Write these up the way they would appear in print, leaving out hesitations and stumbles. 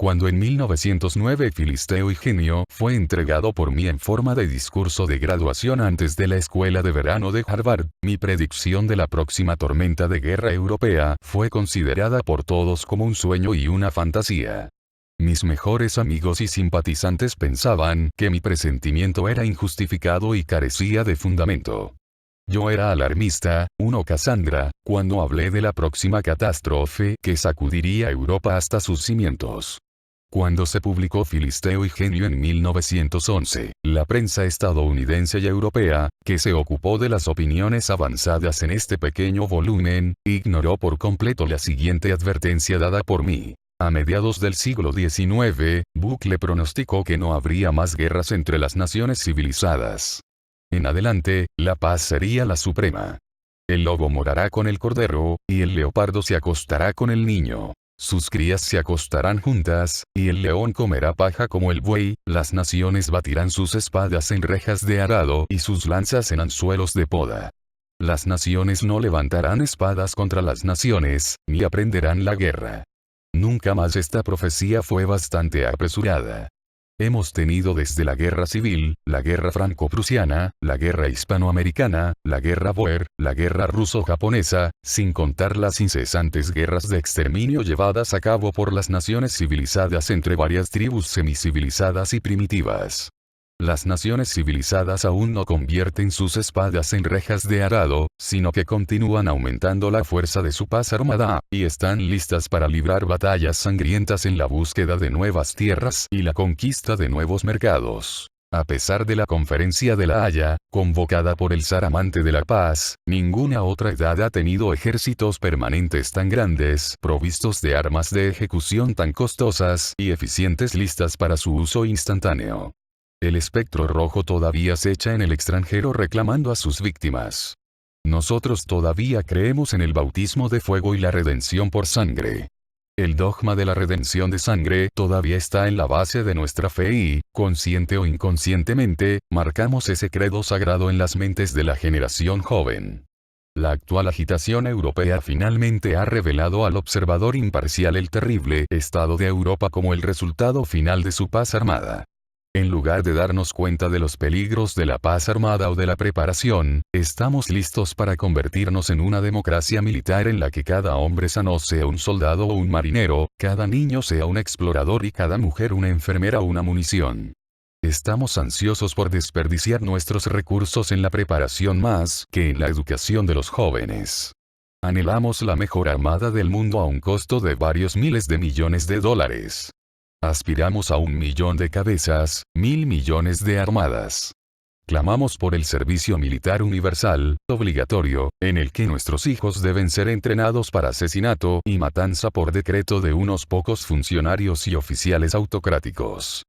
cuando en 1909 Filisteo Higinio fue entregado por mí en forma de discurso de graduación antes de la escuela de verano de Harvard, mi predicción de la próxima tormenta de guerra europea fue considerada por todos como un sueño y una fantasía. Mis mejores amigos y simpatizantes pensaban que mi presentimiento era injustificado y carecía de fundamento. Yo era alarmista, Cassandra, cuando hablé de la próxima catástrofe que sacudiría a Europa hasta sus cimientos. Cuando se publicó Filisteo Higinio en 1911, la prensa estadounidense y europea, que se ocupó de las opiniones avanzadas en este pequeño volumen, ignoró por completo la siguiente advertencia dada por mí. A mediados del siglo XIX, Bucle pronosticó que no habría más guerras entre las naciones civilizadas. En adelante, la paz sería la suprema. El lobo morará con el cordero, y el leopardo se acostará con el niño. Sus crías se acostarán juntas, y el león comerá paja como el buey, las naciones batirán sus espadas en rejas de arado y sus lanzas en anzuelos de poda. Las naciones no levantarán espadas contra las naciones, ni aprenderán la guerra. Nunca más esta profecía fue bastante apresurada. Hemos tenido desde la guerra civil, la guerra franco-prusiana, la guerra hispanoamericana, la guerra Boer, la guerra ruso-japonesa, sin contar las incesantes guerras de exterminio llevadas a cabo por las naciones civilizadas entre varias tribus semicivilizadas y primitivas. Las naciones civilizadas aún no convierten sus espadas en rejas de arado, sino que continúan aumentando la fuerza de su paz armada, y están listas para librar batallas sangrientas en la búsqueda de nuevas tierras y la conquista de nuevos mercados. A pesar de la Conferencia de La Haya, convocada por el zar amante de la paz, ninguna otra edad ha tenido ejércitos permanentes tan grandes, provistos de armas de ejecución tan costosas y eficientes listas para su uso instantáneo. El espectro rojo todavía acecha en el extranjero reclamando a sus víctimas. Nosotros todavía creemos en el bautismo de fuego y la redención por sangre. El dogma de la redención de sangre todavía está en la base de nuestra fe y, consciente o inconscientemente, marcamos ese credo sagrado en las mentes de la generación joven. La actual agitación europea finalmente ha revelado al observador imparcial el terrible estado de Europa como el resultado final de su paz armada. En lugar de darnos cuenta de los peligros de la paz armada o de la preparación, estamos listos para convertirnos en una democracia militar en la que cada hombre sano sea un soldado o un marinero, cada niño sea un explorador y cada mujer una enfermera o una munición. Estamos ansiosos por desperdiciar nuestros recursos en la preparación más que en la educación de los jóvenes. Anhelamos la mejor armada del mundo a un costo de varios miles de millones de dólares. Aspiramos a 1.000.000 de cabezas, 1.000 millones de armadas. Clamamos por el servicio militar universal, obligatorio, en el que nuestros hijos deben ser entrenados para asesinato y matanza por decreto de unos pocos funcionarios y oficiales autocráticos.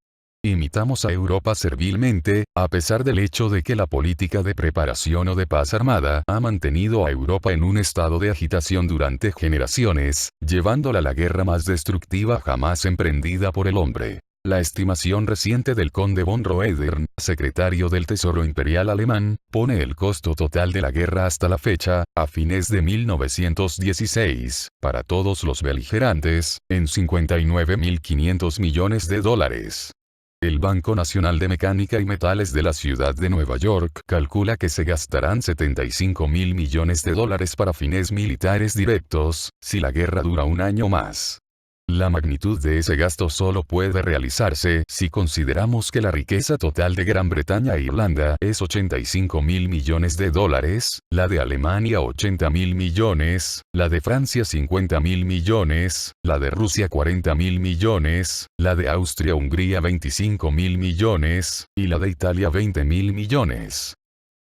Imitamos a Europa servilmente, a pesar del hecho de que la política de preparación o de paz armada ha mantenido a Europa en un estado de agitación durante generaciones, llevándola a la guerra más destructiva jamás emprendida por el hombre. La estimación reciente del conde von Roedern, secretario del Tesoro Imperial alemán, pone el costo total de la guerra hasta la fecha, a fines de 1916, para todos los beligerantes, en 59.500 millones de dólares. El Banco Nacional de Mecánica y Metales de la ciudad de Nueva York calcula que se gastarán 75.000 millones de dólares para fines militares directos, si la guerra dura un año más. La magnitud de ese gasto solo puede realizarse si consideramos que la riqueza total de Gran Bretaña e Irlanda es 85.000 millones de dólares, la de Alemania 80.000 millones, la de Francia 50.000 millones, la de Rusia 40.000 millones, la de Austria-Hungría 25.000 millones, y la de Italia 20.000 millones.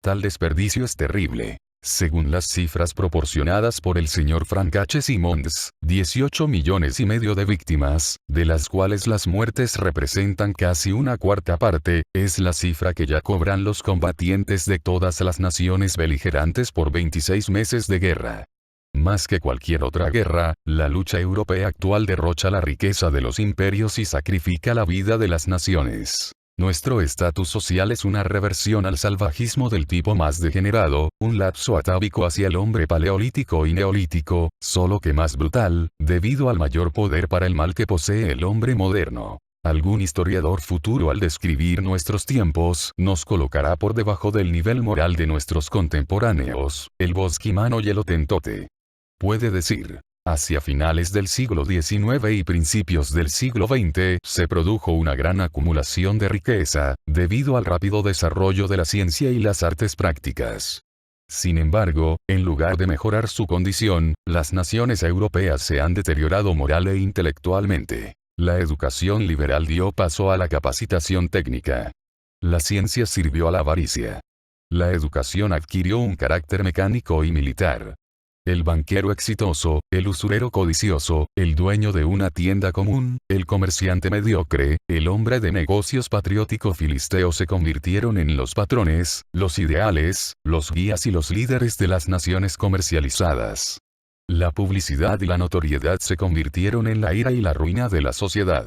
Tal desperdicio es terrible. Según las cifras proporcionadas por el señor Frank H. Simmons, 18 millones y medio de víctimas, de las cuales las muertes representan casi una cuarta parte, es la cifra que ya cobran los combatientes de todas las naciones beligerantes por 26 meses de guerra. Más que cualquier otra guerra, la lucha europea actual derrocha la riqueza de los imperios y sacrifica la vida de las naciones. Nuestro estatus social es una reversión al salvajismo del tipo más degenerado, un lapso atávico hacia el hombre paleolítico y neolítico, solo que más brutal, debido al mayor poder para el mal que posee el hombre moderno. Algún historiador futuro al describir nuestros tiempos nos colocará por debajo del nivel moral de nuestros contemporáneos, el bosquimano y el hotentote. Puede decir, hacia finales del siglo XIX y principios del siglo XX se produjo una gran acumulación de riqueza, debido al rápido desarrollo de la ciencia y las artes prácticas. Sin embargo, en lugar de mejorar su condición, las naciones europeas se han deteriorado moral e intelectualmente. La educación liberal dio paso a la capacitación técnica. La ciencia sirvió a la avaricia. La educación adquirió un carácter mecánico y militar. El banquero exitoso, el usurero codicioso, el dueño de una tienda común, el comerciante mediocre, el hombre de negocios patriótico filisteo se convirtieron en los patrones, los ideales, los guías y los líderes de las naciones comercializadas. La publicidad y la notoriedad se convirtieron en la ira y la ruina de la sociedad.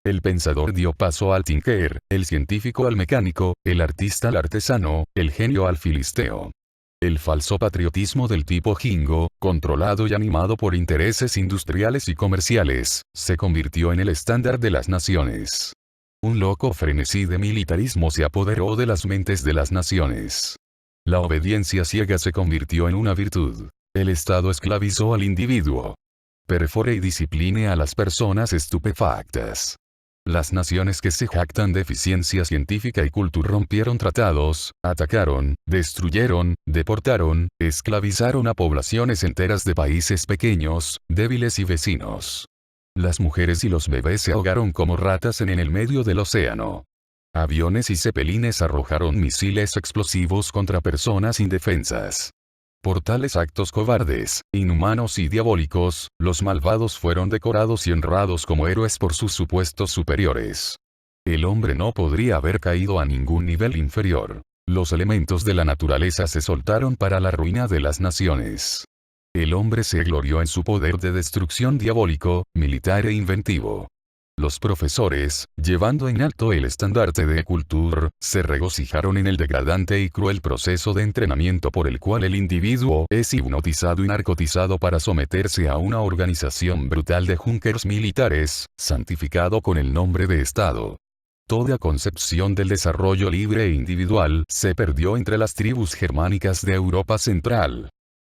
El pensador dio paso al tinker, el científico al mecánico, el artista al artesano, el genio al filisteo. El falso patriotismo del tipo jingo, controlado y animado por intereses industriales y comerciales, se convirtió en el estándar de las naciones. Un loco frenesí de militarismo se apoderó de las mentes de las naciones. La obediencia ciega se convirtió en una virtud. El Estado esclavizó al individuo. Perfore y discipline a las personas estupefactas. Las naciones que se jactan de eficiencia científica y cultural rompieron tratados, atacaron, destruyeron, deportaron, esclavizaron a poblaciones enteras de países pequeños, débiles y vecinos. Las mujeres y los bebés se ahogaron como ratas en el medio del océano. Aviones y cepelines arrojaron misiles explosivos contra personas indefensas. Por tales actos cobardes, inhumanos y diabólicos, los malvados fueron decorados y honrados como héroes por sus supuestos superiores. El hombre no podría haber caído a ningún nivel inferior. Los elementos de la naturaleza se soltaron para la ruina de las naciones. El hombre se glorió en su poder de destrucción diabólico, militar e inventivo. Los profesores, llevando en alto el estandarte de cultura, se regocijaron en el degradante y cruel proceso de entrenamiento por el cual el individuo es hipnotizado y narcotizado para someterse a una organización brutal de junkers militares, santificado con el nombre de Estado. Toda concepción del desarrollo libre e individual se perdió entre las tribus germánicas de Europa Central.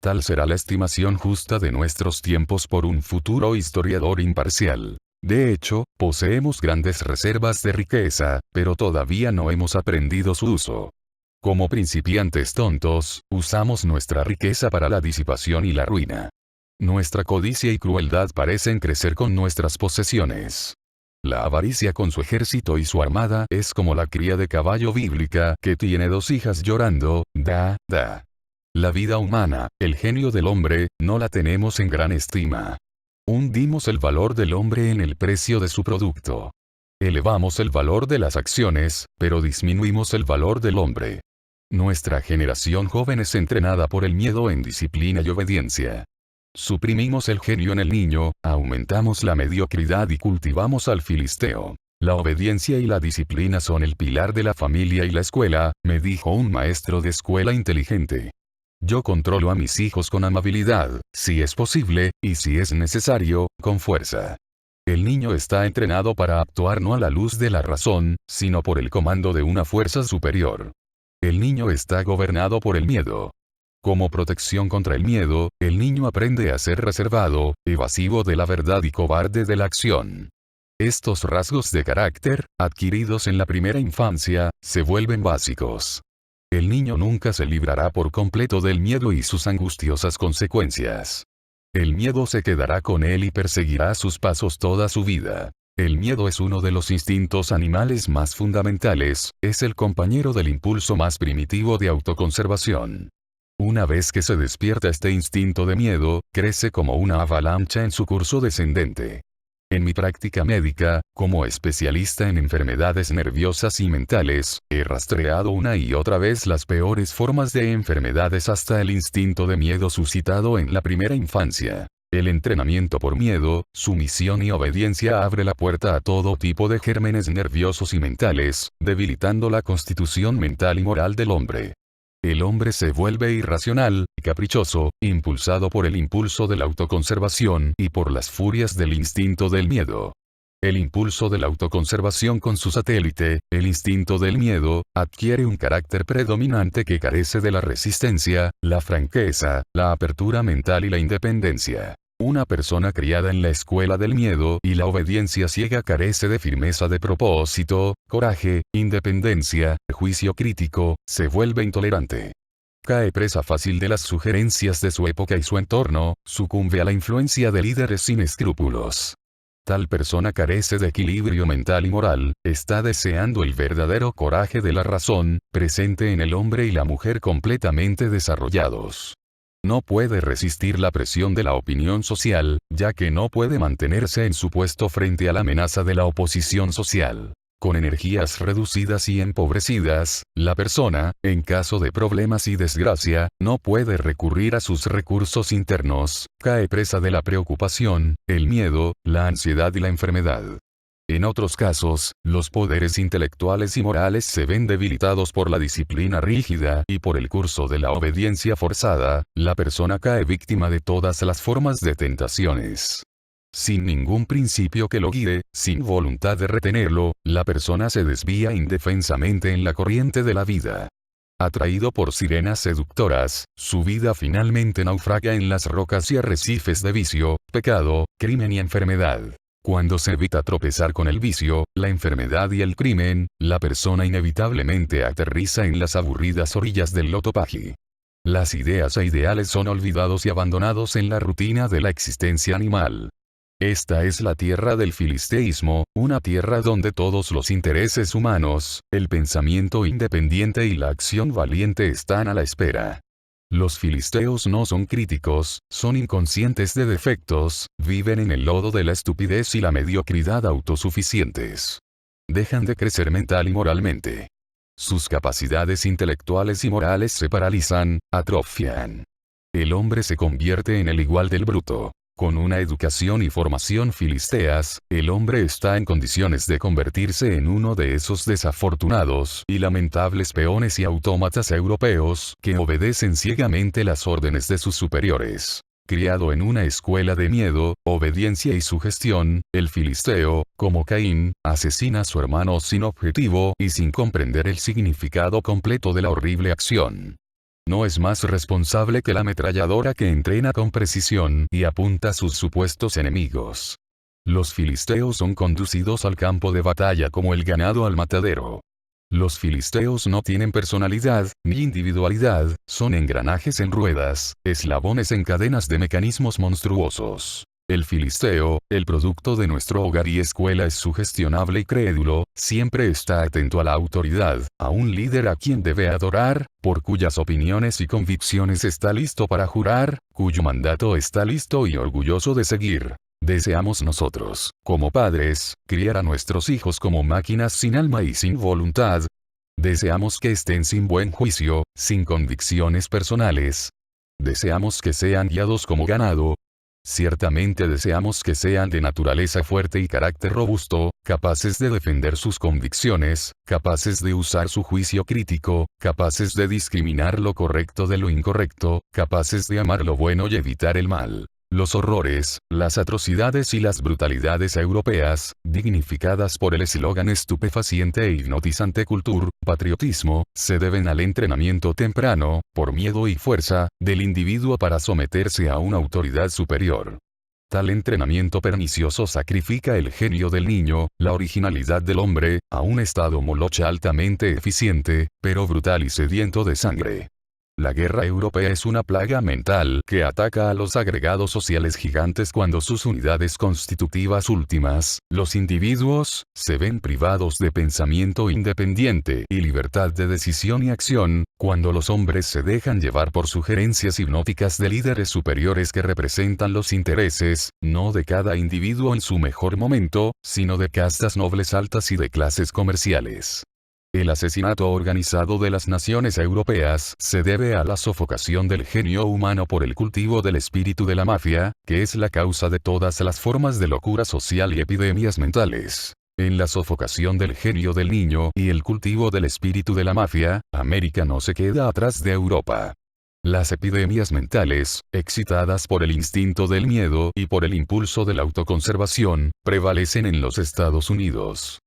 Tal será la estimación justa de nuestros tiempos por un futuro historiador imparcial. De hecho, poseemos grandes reservas de riqueza, pero todavía no hemos aprendido su uso. Como principiantes tontos, usamos nuestra riqueza para la disipación y la ruina. Nuestra codicia y crueldad parecen crecer con nuestras posesiones. La avaricia con su ejército y su armada es como la cría de caballo bíblica que tiene 2 hijas llorando, da. La vida humana, el genio del hombre, no la tenemos en gran estima. Hundimos el valor del hombre en el precio de su producto. Elevamos el valor de las acciones, pero disminuimos el valor del hombre. Nuestra generación joven es entrenada por el miedo en disciplina y obediencia. Suprimimos el genio en el niño, aumentamos la mediocridad y cultivamos al filisteo. La obediencia y la disciplina son el pilar de la familia y la escuela, me dijo un maestro de escuela inteligente. Yo controlo a mis hijos con amabilidad, si es posible, y si es necesario, con fuerza. El niño está entrenado para actuar no a la luz de la razón, sino por el comando de una fuerza superior. El niño está gobernado por el miedo. Como protección contra el miedo, el niño aprende a ser reservado, evasivo de la verdad y cobarde de la acción. Estos rasgos de carácter, adquiridos en la primera infancia, se vuelven básicos. El niño nunca se librará por completo del miedo y sus angustiosas consecuencias. El miedo se quedará con él y perseguirá sus pasos toda su vida. El miedo es uno de los instintos animales más fundamentales, es el compañero del impulso más primitivo de autoconservación. Una vez que se despierta este instinto de miedo, crece como una avalancha en su curso descendente. En mi práctica médica, como especialista en enfermedades nerviosas y mentales, he rastreado una y otra vez las peores formas de enfermedades hasta el instinto de miedo suscitado en la primera infancia. El entrenamiento por miedo, sumisión y obediencia abre la puerta a todo tipo de gérmenes nerviosos y mentales, debilitando la constitución mental y moral del hombre. El hombre se vuelve irracional, caprichoso, impulsado por el impulso de la autoconservación y por las furias del instinto del miedo. El impulso de la autoconservación con su satélite, el instinto del miedo, adquiere un carácter predominante que carece de la resistencia, la franqueza, la apertura mental y la independencia. Una persona criada en la escuela del miedo y la obediencia ciega carece de firmeza de propósito, coraje, independencia, juicio crítico, se vuelve intolerante. Cae presa fácil de las sugerencias de su época y su entorno, sucumbe a la influencia de líderes sin escrúpulos. Tal persona carece de equilibrio mental y moral, está deseando el verdadero coraje de la razón, presente en el hombre y la mujer completamente desarrollados. No puede resistir la presión de la opinión social, ya que no puede mantenerse en su puesto frente a la amenaza de la oposición social. Con energías reducidas y empobrecidas, la persona, en caso de problemas y desgracia, no puede recurrir a sus recursos internos, cae presa de la preocupación, el miedo, la ansiedad y la enfermedad. En otros casos, los poderes intelectuales y morales se ven debilitados por la disciplina rígida y por el curso de la obediencia forzada, la persona cae víctima de todas las formas de tentaciones. Sin ningún principio que lo guíe, sin voluntad de retenerlo, la persona se desvía indefensamente en la corriente de la vida. Atraído por sirenas seductoras, su vida finalmente naufraga en las rocas y arrecifes de vicio, pecado, crimen y enfermedad. Cuando se evita tropezar con el vicio, la enfermedad y el crimen, la persona inevitablemente aterriza en las aburridas orillas del loto paji. Las ideas e ideales son olvidados y abandonados en la rutina de la existencia animal. Esta es la tierra del filisteísmo, una tierra donde todos los intereses humanos, el pensamiento independiente y la acción valiente están a la espera. Los filisteos no son críticos, son inconscientes de defectos, viven en el lodo de la estupidez y la mediocridad autosuficientes. Dejan de crecer mental y moralmente. Sus capacidades intelectuales y morales se paralizan, atrofian. El hombre se convierte en el igual del bruto. Con una educación y formación filisteas, el hombre está en condiciones de convertirse en uno de esos desafortunados y lamentables peones y autómatas europeos que obedecen ciegamente las órdenes de sus superiores. Criado en una escuela de miedo, obediencia y sugestión, el filisteo, como Caín, asesina a su hermano sin objetivo y sin comprender el significado completo de la horrible acción. No es más responsable que la ametralladora que entrena con precisión y apunta a sus supuestos enemigos. Los filisteos son conducidos al campo de batalla como el ganado al matadero. Los filisteos no tienen personalidad, ni individualidad, son engranajes en ruedas, eslabones en cadenas de mecanismos monstruosos. El filisteo, el producto de nuestro hogar y escuela es sugestionable y crédulo, siempre está atento a la autoridad, a un líder a quien debe adorar, por cuyas opiniones y convicciones está listo para jurar, cuyo mandato está listo y orgulloso de seguir. Deseamos nosotros, como padres, criar a nuestros hijos como máquinas sin alma y sin voluntad. Deseamos que estén sin buen juicio, sin convicciones personales. Deseamos que sean guiados como ganado. Ciertamente deseamos que sean de naturaleza fuerte y carácter robusto, capaces de defender sus convicciones, capaces de usar su juicio crítico, capaces de discriminar lo correcto de lo incorrecto, capaces de amar lo bueno y evitar el mal. Los horrores, las atrocidades y las brutalidades europeas, dignificadas por el eslogan estupefaciente e hipnotizante culture, patriotismo, se deben al entrenamiento temprano, por miedo y fuerza, del individuo para someterse a una autoridad superior. Tal entrenamiento pernicioso sacrifica el genio del niño, la originalidad del hombre, a un estado molocha altamente eficiente, pero brutal y sediento de sangre. La guerra europea es una plaga mental que ataca a los agregados sociales gigantes cuando sus unidades constitutivas últimas, los individuos, se ven privados de pensamiento independiente y libertad de decisión y acción, cuando los hombres se dejan llevar por sugerencias hipnóticas de líderes superiores que representan los intereses, no de cada individuo en su mejor momento, sino de castas nobles altas y de clases comerciales. El asesinato organizado de las naciones europeas se debe a la sofocación del genio humano por el cultivo del espíritu de la mafia, que es la causa de todas las formas de locura social y epidemias mentales. En la sofocación del genio del niño y el cultivo del espíritu de la mafia, América no se queda atrás de Europa. Las epidemias mentales, excitadas por el instinto del miedo y por el impulso de la autoconservación, prevalecen en los Estados Unidos.